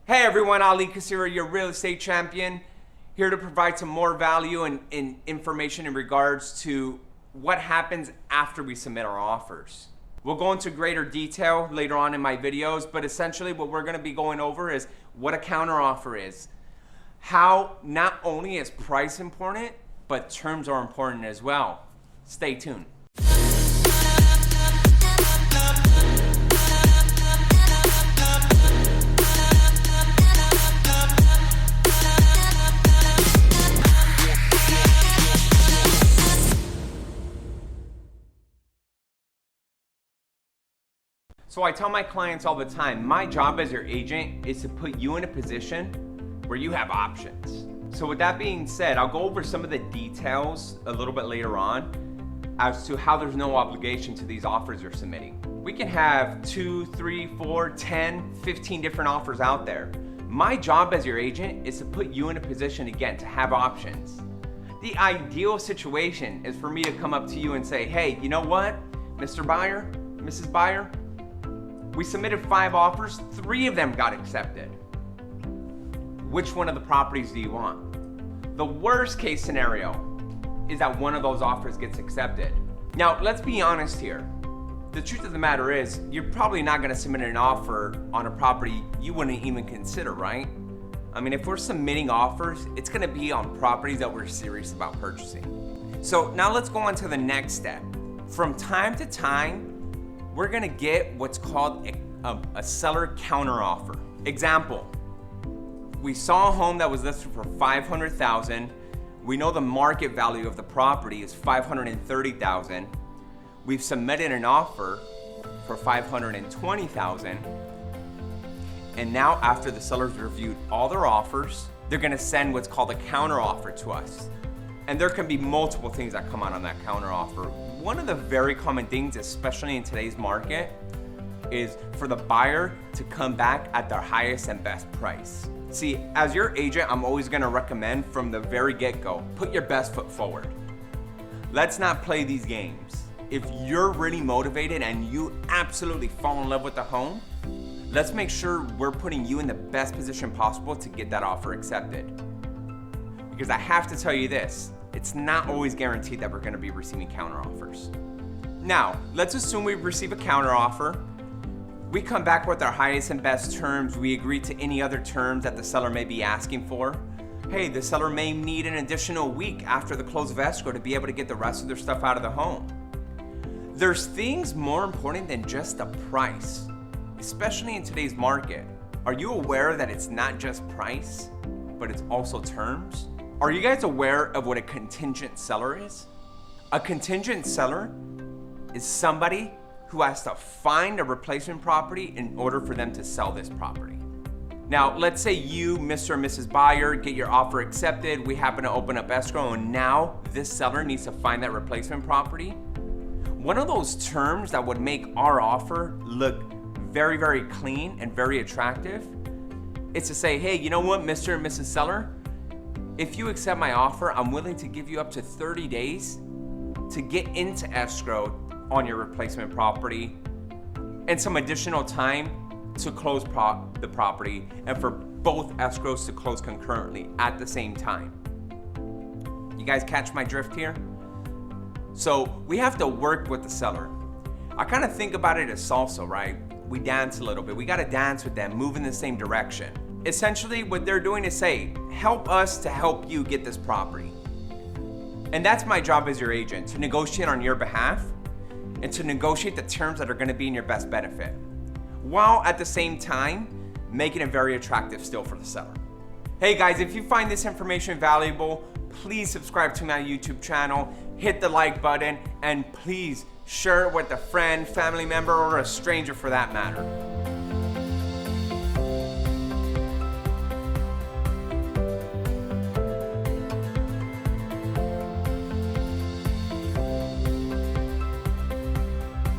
Hey everyone, Ali Kassira, your real estate champion, here to provide some more value and information in regards to what happens after we submit our offers. We'll go into greater detail later on in my videos, but essentially what we're going to be going over is what a counteroffer is, how not only is price important, but terms are important as well. Stay tuned. So I tell my clients all the time, my job as your agent is to put you in a position where you have options. So with that being said, I'll go over some of the details a little bit later on as to how there's no obligation to these offers you're submitting. We can have 2, 3, 4, 10, 15 different offers out there. My job as your agent is to put you in a position, again, to have options. The ideal situation is for me to come up to you and say, hey, you know what, Mr. Buyer, Mrs. Buyer, we submitted 5 offers, 3 of them got accepted. Which one of the properties do you want? The worst case scenario is that one of those offers gets accepted. Now, let's be honest here. The truth of the matter is, you're probably not gonna submit an offer on a property you wouldn't even consider, right? I mean, if we're submitting offers, it's gonna be on properties that we're serious about purchasing. So now let's go on to the next step. From time to time, we're gonna get what's called a seller counteroffer. Example, we saw a home that was listed for $500,000. We know the market value of the property is $530,000. We've submitted an offer for $520,000. And now after the sellers reviewed all their offers, they're gonna send what's called a counteroffer to us. And there can be multiple things that come out on that counteroffer. One of the very common things, especially in today's market, is for the buyer to come back at their highest and best price. See, as your agent, I'm always gonna recommend from the very get-go, put your best foot forward. Let's not play these games. If you're really motivated and you absolutely fall in love with the home, let's make sure we're putting you in the best position possible to get that offer accepted. Because I have to tell you this, it's not always guaranteed that we're gonna be receiving counteroffers. Now, let's assume we receive a counteroffer. We come back with our highest and best terms. We agree to any other terms that the seller may be asking for. Hey, the seller may need an additional week after the close of escrow to be able to get the rest of their stuff out of the home. There's things more important than just the price, especially in today's market. Are you aware that it's not just price, but it's also terms? Are you guys aware of what a contingent seller is? A contingent seller is somebody who has to find a replacement property in order for them to sell this property. Now, let's say you, Mr. and Mrs. Buyer, get your offer accepted. We happen to open up escrow, and now this seller needs to find that replacement property. One of those terms that would make our offer look very, very clean and very attractive is to say, hey, you know what, Mr. and Mrs. Seller? If you accept my offer, I'm willing to give you up to 30 days to get into escrow on your replacement property and some additional time to close the property and for both escrows to close concurrently at the same time. You guys catch my drift here? So we have to work with the seller. I kind of think about it as salsa, right? We dance a little bit. We got to dance with them, move in the same direction. Essentially, what they're doing is say, help us to help you get this property. And that's my job as your agent, to negotiate on your behalf and to negotiate the terms that are gonna be in your best benefit, while at the same time, making it very attractive still for the seller. Hey guys, if you find this information valuable, please subscribe to my YouTube channel, hit the like button, and please share it with a friend, family member, or a stranger for that matter.